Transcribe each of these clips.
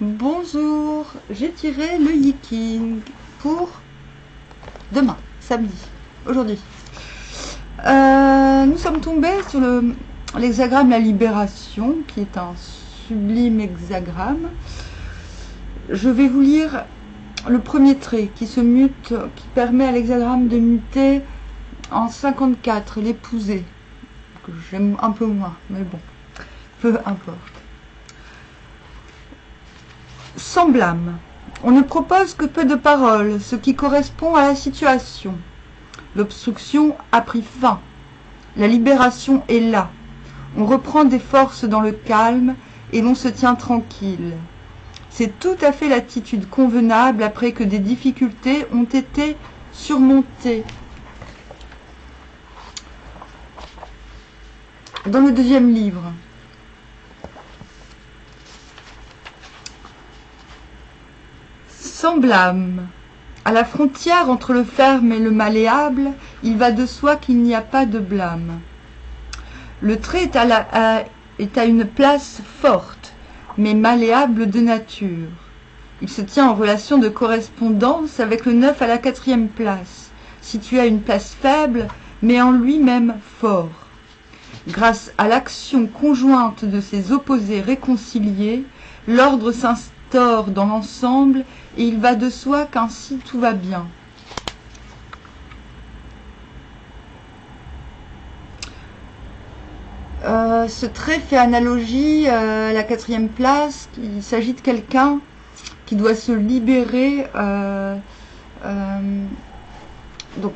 Bonjour, j'ai tiré le Yiking pour demain, samedi, aujourd'hui. Nous sommes tombés sur l'hexagramme La Libération, qui est un sublime hexagramme. Je vais vous lire le premier trait qui se mute, qui permet à l'hexagramme de muter en 54, l'épousée, que j'aime un peu moins, mais bon, peu importe. Sans blâme. On ne propose que peu de paroles, ce qui correspond à la situation. L'obstruction a pris fin. La libération est là. On reprend des forces dans le calme et l'on se tient tranquille. C'est tout à fait l'attitude convenable après que des difficultés ont été surmontées. Dans le deuxième livre, sans blâme. À la frontière entre le ferme et le malléable, il va de soi qu'il n'y a pas de blâme. Le trait est à une place forte, mais malléable de nature. Il se tient en relation de correspondance avec le 9 à la 4e place, situé à une place faible, mais en lui-même fort. Grâce à l'action conjointe de ces opposés réconciliés, l'ordre s'instaure dans l'ensemble et il va de soi qu'ainsi tout va bien. Ce trait fait analogie à la 4e place. Il s'agit de quelqu'un qui doit se libérer. Donc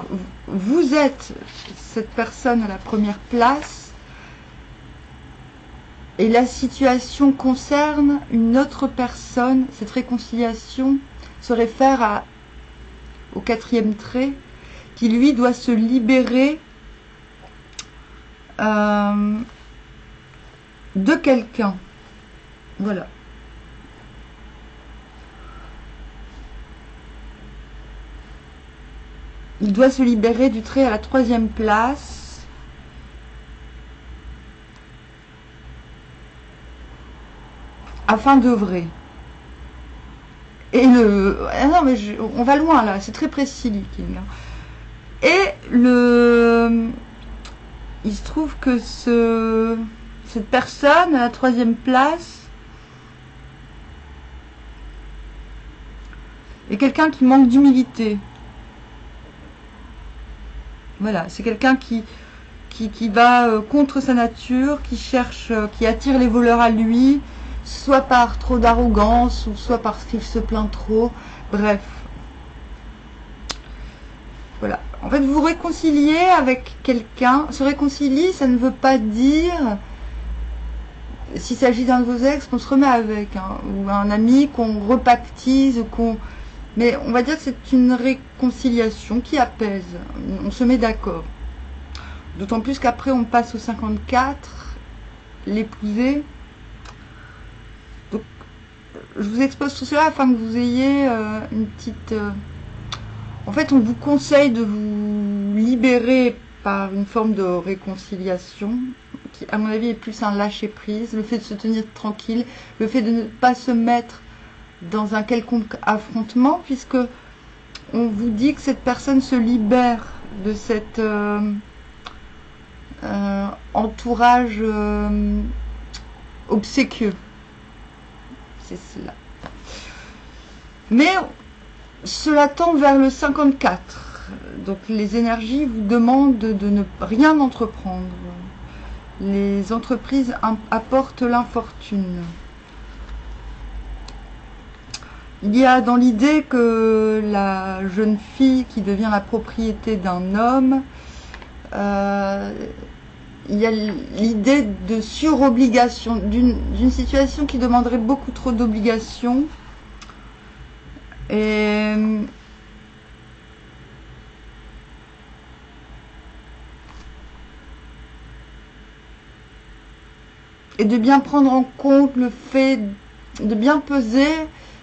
vous êtes cette personne à la première place et la situation concerne une autre personne. Cette réconciliation se réfère au 4e trait qui lui doit se libérer de quelqu'un. Voilà. Il doit se libérer du trait à la 3e place. Afin d'œuvrer. Et non mais on va loin là, c'est très précis Yiking. Et il se trouve que cette personne à la 3e place est quelqu'un qui manque d'humilité. Voilà, c'est quelqu'un qui va contre sa nature, qui cherche, qui attire les voleurs à lui, soit par trop d'arrogance, ou soit parce qu'il se plaint trop, bref. Voilà. En fait, vous vous réconciliez avec quelqu'un. Se réconcilier, ça ne veut pas dire, s'il s'agit d'un de vos ex, qu'on se remet avec, hein, ou un ami, qu'on repactise, mais on va dire que c'est une réconciliation qui apaise. On se met d'accord. D'autant plus qu'après, on passe au 54, l'épousée. Donc, je vous expose tout cela afin que vous ayez une petite... En fait, on vous conseille de vous libérer par une forme de réconciliation, qui, à mon avis, est plus un lâcher-prise, le fait de se tenir tranquille, le fait de ne pas se mettre dans un quelconque affrontement, puisque on vous dit que cette personne se libère de cet entourage obséquieux. C'est cela. Mais cela tend vers le 54. Donc les énergies vous demandent de ne rien entreprendre. Les entreprises apportent l'infortune. Il y a dans l'idée que la jeune fille qui devient la propriété d'un homme, il y a l'idée de surobligation, d'une situation qui demanderait beaucoup trop d'obligations. Et de bien prendre en compte le fait de bien peser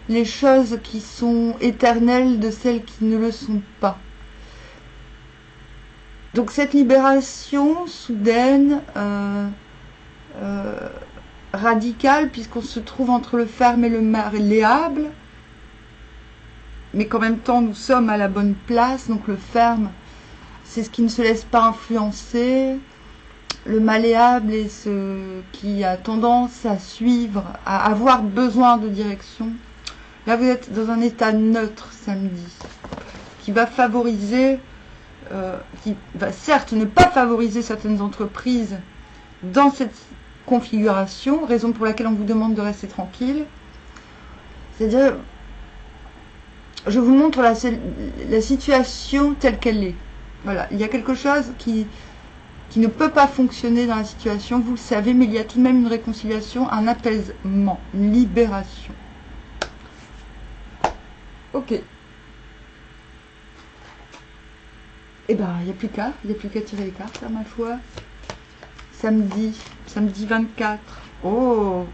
les choses qui sont éternelles de celles qui ne le sont pas. Donc cette libération soudaine radical puisqu'on se trouve entre le ferme et le malléable, mais qu'en même temps nous sommes à la bonne place. Donc le ferme, c'est ce qui ne se laisse pas influencer, le malléable est ce qui a tendance à suivre, à avoir besoin de direction. Là vous êtes dans un état neutre samedi, qui va favoriser, qui va certes ne pas favoriser certaines entreprises dans cette configuration, raison pour laquelle on vous demande de rester tranquille. C'est-à-dire, je vous montre la situation telle qu'elle est. Voilà, il y a quelque chose qui ne peut pas fonctionner dans la situation, vous le savez, mais il y a tout de même une réconciliation, un apaisement, une libération. Ok. Eh ben, il n'y a plus qu'à tirer les cartes, ma foi. Samedi 24. Oh!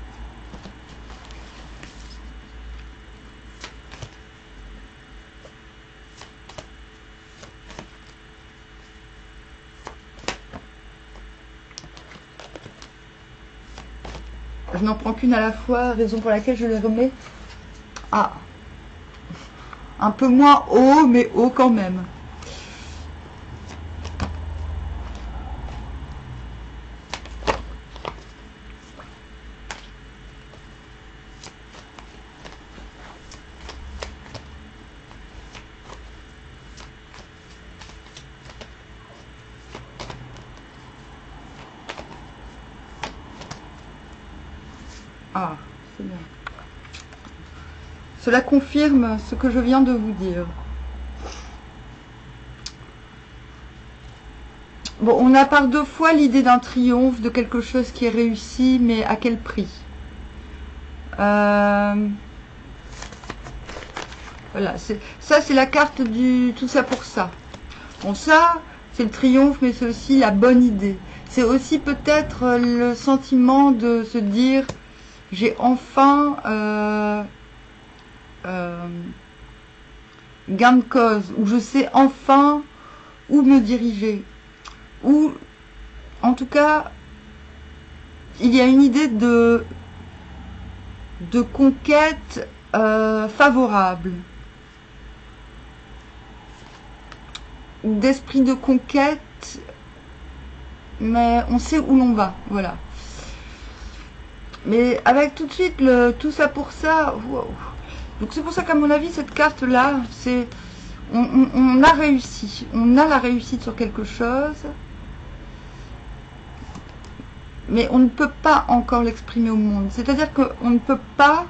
Je n'en prends qu'une à la fois, raison pour laquelle je les remets à un peu moins haut, mais haut quand même. Ah, c'est bien. Cela confirme ce que je viens de vous dire. Bon, on a par deux fois l'idée d'un triomphe, de quelque chose qui est réussi, mais à quel prix? Voilà, ça c'est la carte du tout ça pour ça. Bon, ça, c'est le triomphe, mais c'est aussi la bonne idée. C'est aussi peut-être le sentiment de se dire... J'ai enfin gain de cause, où je sais enfin où me diriger, ou en tout cas il y a une idée de conquête favorable, d'esprit de conquête, mais on sait où l'on va, voilà. Mais avec tout de suite le tout ça pour ça, wow. Donc c'est pour ça qu'à mon avis cette carte là, c'est on a réussi, on a la réussite sur quelque chose, mais on ne peut pas encore l'exprimer au monde. C'est-à-dire qu'on ne peut pas,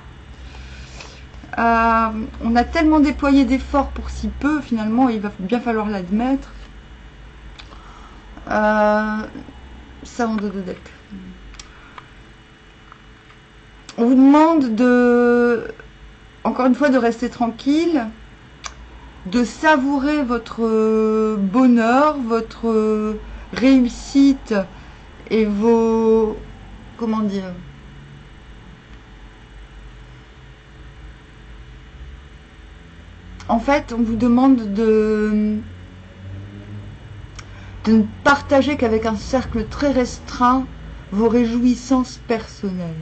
on a tellement déployé d'efforts pour si peu, finalement il va bien falloir l'admettre. Ça en deux de deck. On vous demande de, encore une fois, de rester tranquille, de savourer votre bonheur, votre réussite et vos, comment dire, en fait, on vous demande de ne partager qu'avec un cercle très restreint vos réjouissances personnelles.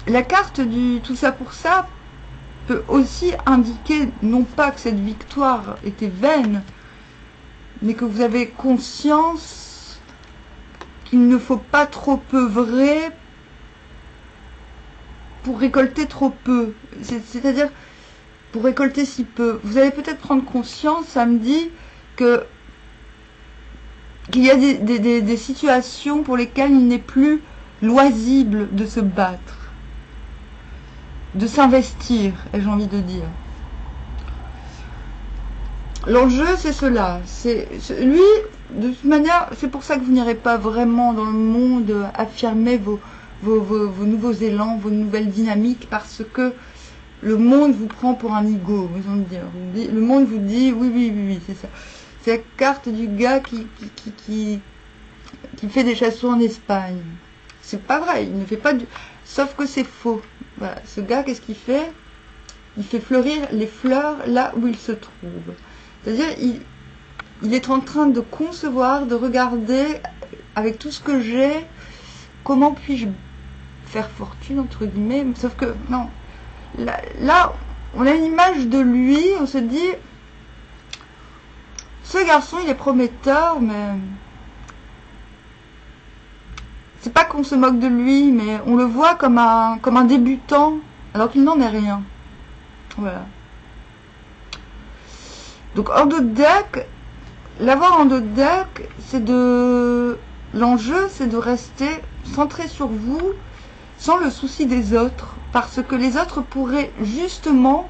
La carte du tout ça pour ça peut aussi indiquer non pas que cette victoire était vaine, mais que vous avez conscience qu'il ne faut pas trop œuvrer pour récolter trop peu, c'est-à-dire pour récolter si peu. Vous allez peut-être prendre conscience samedi qu'il y a des situations pour lesquelles il n'est plus loisible de se battre, de s'investir, ai-je envie de dire. L'enjeu, c'est cela. Lui, de toute manière, c'est pour ça que vous n'irez pas vraiment dans le monde affirmer vos nouveaux élans, vos nouvelles dynamiques, parce que le monde vous prend pour un ego, ils ont dire. Le monde vous dit, oui, c'est ça. C'est la carte du gars qui fait des chasseaux en Espagne. C'est pas vrai, il ne fait pas du... Sauf que c'est faux. Voilà. Ce gars, qu'est-ce qu'il fait? Il fait fleurir les fleurs là où il se trouve. C'est-à-dire, il est en train de concevoir, de regarder avec tout ce que j'ai, comment puis-je faire fortune, entre guillemets? Sauf que, non. Là, on a une image de lui, on se dit, ce garçon, il est prometteur, mais c'est pas qu'on se moque de lui, mais on le voit comme un débutant, alors qu'il n'en est rien. Voilà. Donc, en dos de deck, l'avoir en dos de deck, c'est de... L'enjeu, c'est de rester centré sur vous, sans le souci des autres, parce que les autres pourraient justement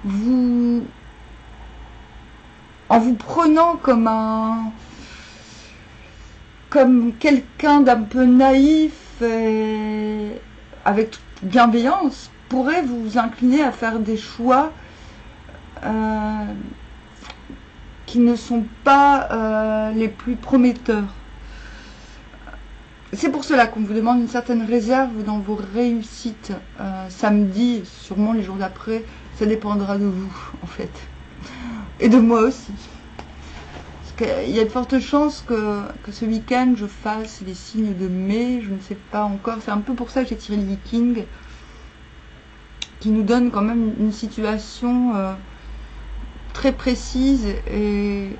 vous... En vous prenant comme quelqu'un d'un peu naïf et avec toute bienveillance, pourrait vous incliner à faire des choix qui ne sont pas les plus prometteurs. C'est pour cela qu'on vous demande une certaine réserve dans vos réussites samedi, sûrement les jours d'après, ça dépendra de vous en fait. Et de moi aussi. Parce qu'il y a de fortes chances que ce week-end je fasse les signes de mai, je ne sais pas encore. C'est un peu pour ça que j'ai tiré le Viking, qui nous donne quand même une situation très précise et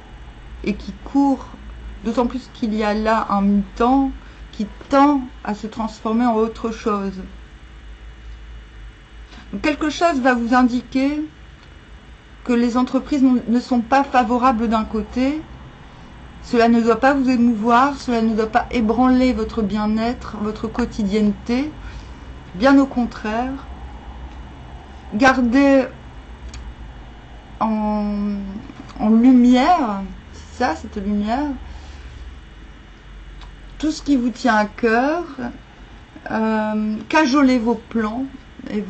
qui court, d'autant plus qu'il y a là un mi-temps qui tend à se transformer en autre chose. Donc, quelque chose va vous indiquer que les entreprises ne sont pas favorables d'un côté. Cela ne doit pas vous émouvoir, cela ne doit pas ébranler votre bien-être, votre quotidienneté. Bien au contraire. Gardez en lumière, c'est ça, cette lumière, tout ce qui vous tient à cœur, cajolez vos plans et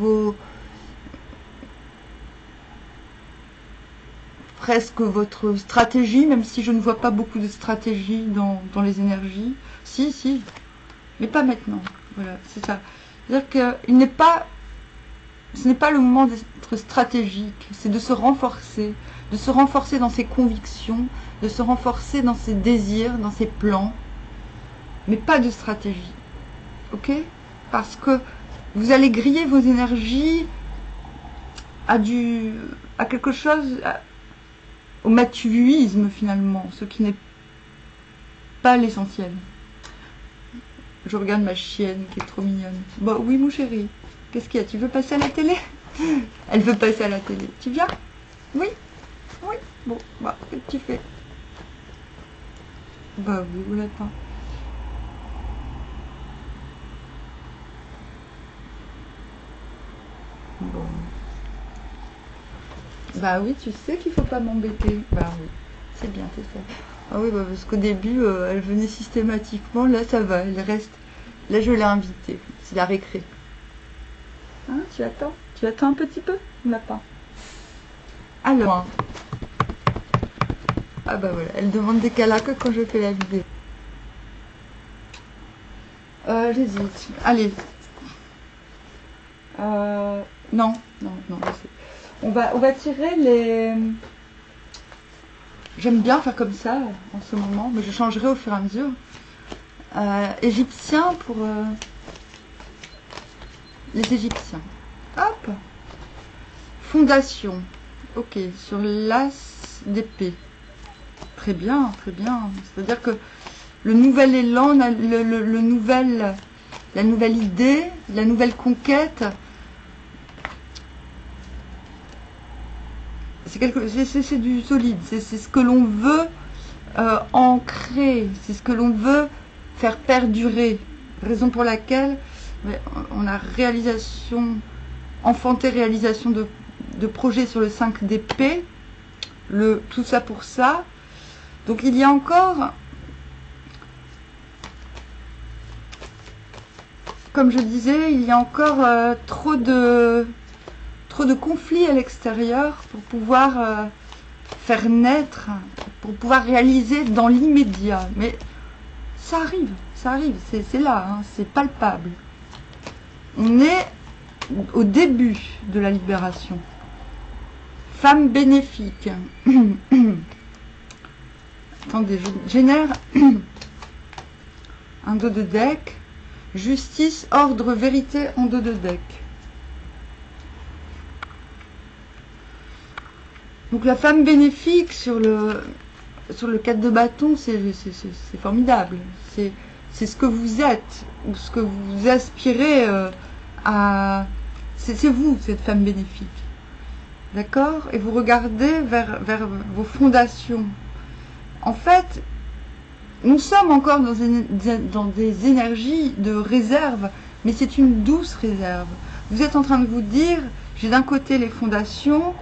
presque votre stratégie, même si je ne vois pas beaucoup de stratégie dans les énergies. Si, mais pas maintenant. Voilà, c'est ça. C'est-à-dire que ce n'est pas le moment d'être stratégique, c'est de se renforcer dans ses convictions, de se renforcer dans ses désirs, dans ses plans, mais pas de stratégie. Ok? Parce que vous allez griller vos énergies à quelque chose, au mathuisme finalement, ce qui n'est pas l'essentiel. Je regarde ma chienne qui est trop mignonne. Bon, oui mon chéri, qu'est-ce qu'il y a? Tu veux passer à la télé? Elle veut passer à la télé. Tu viens? Oui. Oui. Bon, bah, qu'est-ce que tu fais? Bah oui, ou l'attends. Bon. Bah oui, tu sais qu'il faut pas m'embêter. Bah oui, c'est bien, c'est ça. Ah oui, bah parce qu'au début, elle venait systématiquement. Là, ça va, elle reste. Là, je l'ai invitée. C'est la récré. Hein, tu attends? Tu attends un petit peu? On l'a pas. Alors. Ah bah voilà, elle demande des câlins que quand je fais la vidéo. J'hésite. Allez. Non. On va tirer les... J'aime bien faire comme ça en ce moment, mais je changerai au fur et à mesure. Égyptiens pour les Égyptiens. Hop. Fondation. Ok, sur l'as d'épée. Très bien, très bien. C'est-à-dire que le nouvel élan, la nouvelle idée, la nouvelle conquête, c'est du solide, c'est ce que l'on veut ancrer, c'est ce que l'on veut faire perdurer. Raison pour laquelle on a enfanté réalisation de projets sur le 5 d'épée, tout ça pour ça. Donc il y a encore, comme je disais, il y a encore trop de conflits à l'extérieur pour pouvoir faire naître, pour pouvoir réaliser dans l'immédiat. Mais ça arrive, c'est là, hein, c'est palpable. On est au début de la libération. Femme bénéfique. Attendez, je génère un dos de deck. Justice, ordre, vérité en dos de deck. Donc la femme bénéfique sur le 4 de bâton, c'est formidable. C'est ce que vous êtes, ou ce que vous aspirez à... C'est vous, cette femme bénéfique. D'accord? Et vous regardez vers vos fondations. En fait, nous sommes encore dans des énergies de réserve, mais c'est une douce réserve. Vous êtes en train de vous dire, j'ai d'un côté les fondations,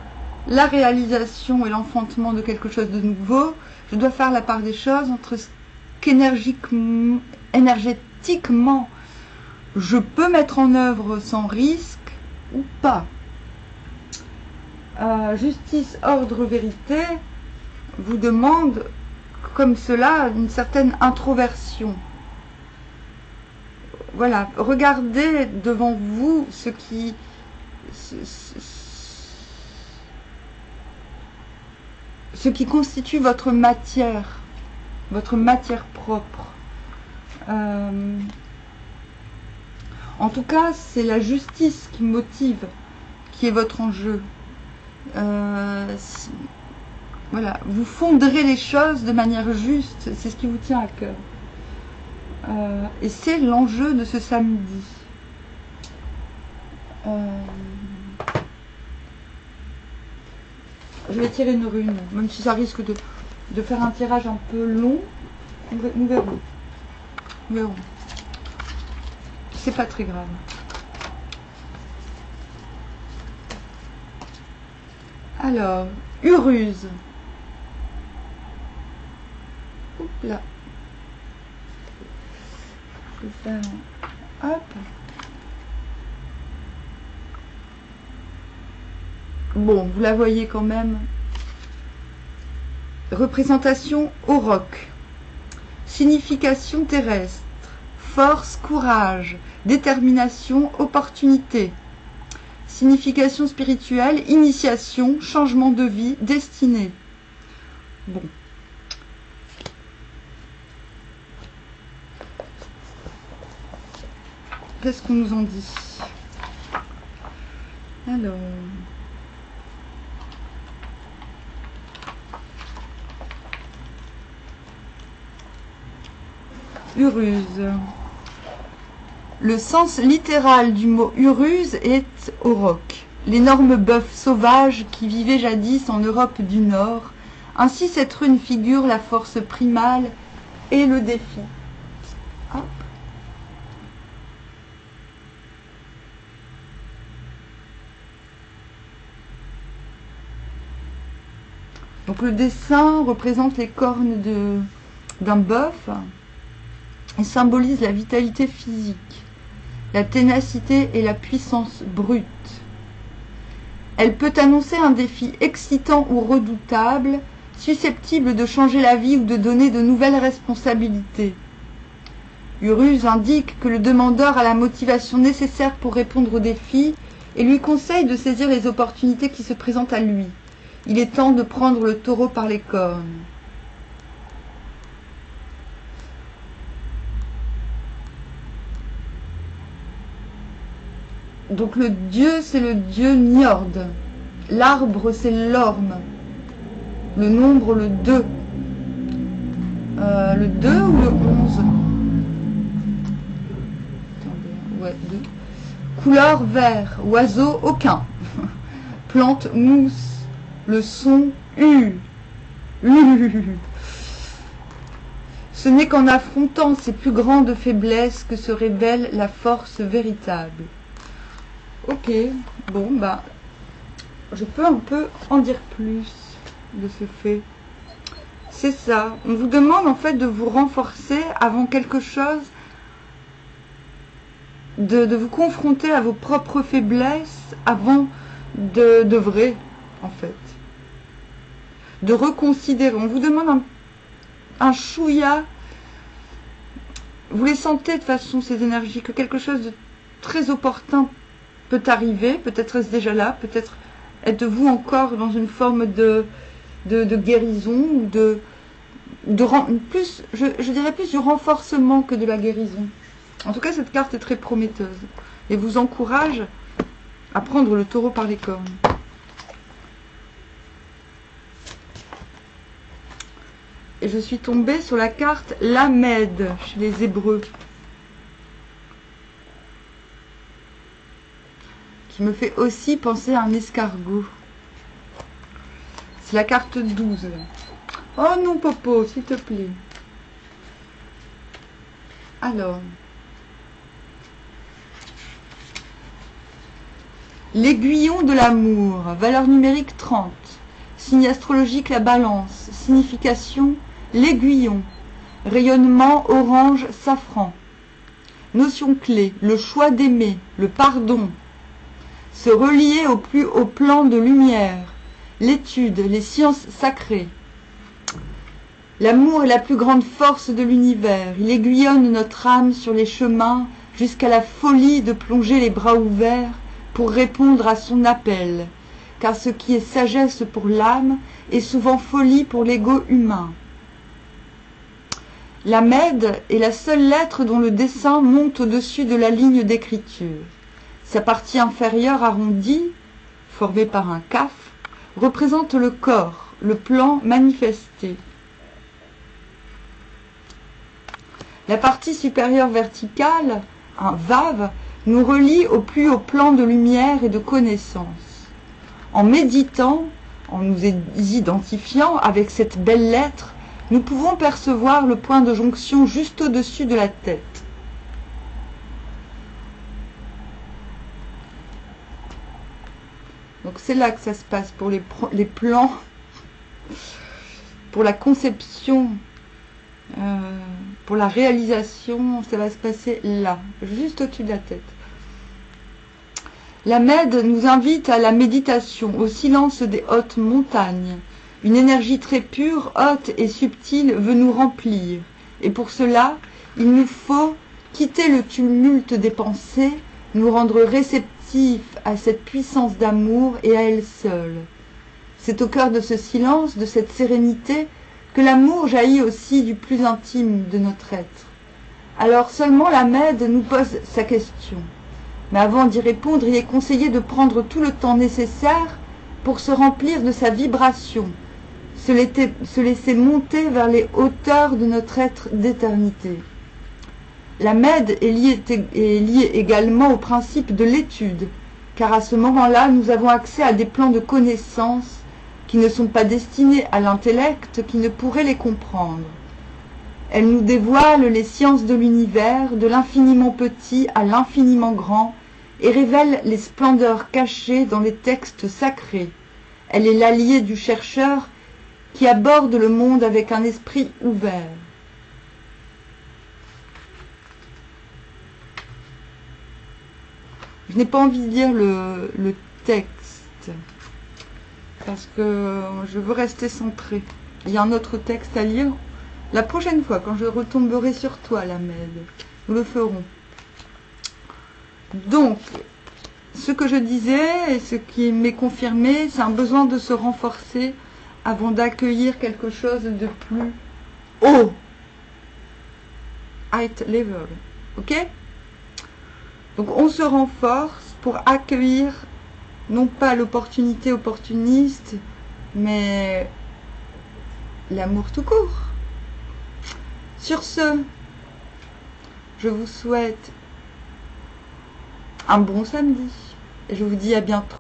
la réalisation et l'enfantement de quelque chose de nouveau. Je dois faire la part des choses entre ce qu'énergétiquement je peux mettre en œuvre sans risque ou pas. Justice, ordre, vérité vous demande comme cela une certaine introversion. Voilà, regardez devant vous ce qui constitue votre matière propre. En tout cas, c'est la justice qui motive, qui est votre enjeu. Voilà, vous fonderez les choses de manière juste, c'est ce qui vous tient à cœur. Et c'est l'enjeu de ce samedi. Je vais tirer une rune, même si ça risque de faire un tirage un peu long. Nous verrons. Nous verrons. C'est pas très grave. Alors, Uruse. Oups là. Je vais faire hop. Bon, vous la voyez quand même. Représentation au roc. Signification terrestre. Force, courage, détermination, opportunité. Signification spirituelle, initiation, changement de vie, destinée. Bon. Qu'est-ce qu'on nous en dit? Alors... Uruse. Le sens littéral du mot uruse est au roc. L'énorme bœuf sauvage qui vivait jadis en Europe du Nord. Ainsi cette rune figure la force primale et le défi. Hop. Donc le dessin représente les cornes d'un bœuf et symbolise la vitalité physique, la ténacité et la puissance brute. Elle peut annoncer un défi excitant ou redoutable, susceptible de changer la vie ou de donner de nouvelles responsabilités. Uruse indique que le demandeur a la motivation nécessaire pour répondre au défi et lui conseille de saisir les opportunités qui se présentent à lui. Il est temps de prendre le taureau par les cornes. Donc le dieu, c'est le dieu Njord. L'arbre, c'est l'orme. Le nombre, le 2. Le 2 ou le 11? Attendez, ouais, 2. Couleur vert. Oiseau, aucun. Plante, mousse. Le son, U. Ce n'est qu'en affrontant ses plus grandes faiblesses que se révèle la force véritable. Ok, bon, bah, je peux un peu en dire plus de ce fait. C'est ça, on vous demande en fait de vous renforcer avant quelque chose, de vous confronter à vos propres faiblesses avant d'œuvrer, en fait. De reconsidérer, on vous demande un chouïa, vous les sentez de façon, ces énergies, que quelque chose de très opportun peut arriver, peut-être est-ce déjà là, peut-être êtes-vous encore dans une forme de guérison ou je dirais plus du renforcement que de la guérison. En tout cas, cette carte est très prometteuse et vous encourage à prendre le taureau par les cornes. Et je suis tombée sur la carte Lamed chez les Hébreux, qui me fait aussi penser à un escargot. C'est la carte 12. Oh non, Popo, s'il te plaît. Alors, l'aiguillon de l'amour, valeur numérique 30. Signe astrologique, la balance. Signification, l'aiguillon. Rayonnement orange safran. Notion clé, le choix d'aimer, le pardon. Se relier au plus haut plan de lumière. L'étude, les sciences sacrées. L'amour est la plus grande force de l'univers. Il aiguillonne notre âme sur les chemins jusqu'à la folie de plonger les bras ouverts pour répondre à son appel. Car ce qui est sagesse pour l'âme est souvent folie pour l'ego humain. La Mède est la seule lettre dont le dessin monte au-dessus de la ligne d'écriture. Sa partie inférieure arrondie, formée par un kaf, représente le corps, le plan manifesté. La partie supérieure verticale, un vav, nous relie au plus haut plan de lumière et de connaissance. En méditant, en nous identifiant avec cette belle lettre, nous pouvons percevoir le point de jonction juste au-dessus de la tête. Donc c'est là que ça se passe pour les plans, pour la conception, pour la réalisation, ça va se passer là, juste au-dessus de la tête. La Mède nous invite à la méditation, au silence des hautes montagnes. Une énergie très pure, haute et subtile veut nous remplir. Et pour cela, il nous faut quitter le tumulte des pensées, nous rendre réceptifs à cette puissance d'amour et à elle seule. C'est au cœur de ce silence, de cette sérénité, que l'amour jaillit aussi du plus intime de notre être. Alors seulement la Mède nous pose sa question. Mais avant d'y répondre, il est conseillé de prendre tout le temps nécessaire pour se remplir de sa vibration, se laisser monter vers les hauteurs de notre être d'éternité. La Mède est liée également au principe de l'étude, car à ce moment-là, nous avons accès à des plans de connaissances qui ne sont pas destinés à l'intellect qui ne pourrait les comprendre. Elle nous dévoile les sciences de l'univers, de l'infiniment petit à l'infiniment grand, et révèle les splendeurs cachées dans les textes sacrés. Elle est l'alliée du chercheur qui aborde le monde avec un esprit ouvert. Je n'ai pas envie de lire le texte, parce que je veux rester centrée. Il y a un autre texte à lire. La prochaine fois, quand je retomberai sur toi, la Mède, nous le ferons. Donc, ce que je disais et ce qui m'est confirmé, c'est un besoin de se renforcer avant d'accueillir quelque chose de plus haut. High level. Ok? Donc, on se renforce pour accueillir non pas l'opportunité opportuniste, mais l'amour tout court. Sur ce, je vous souhaite un bon samedi et je vous dis à bientôt.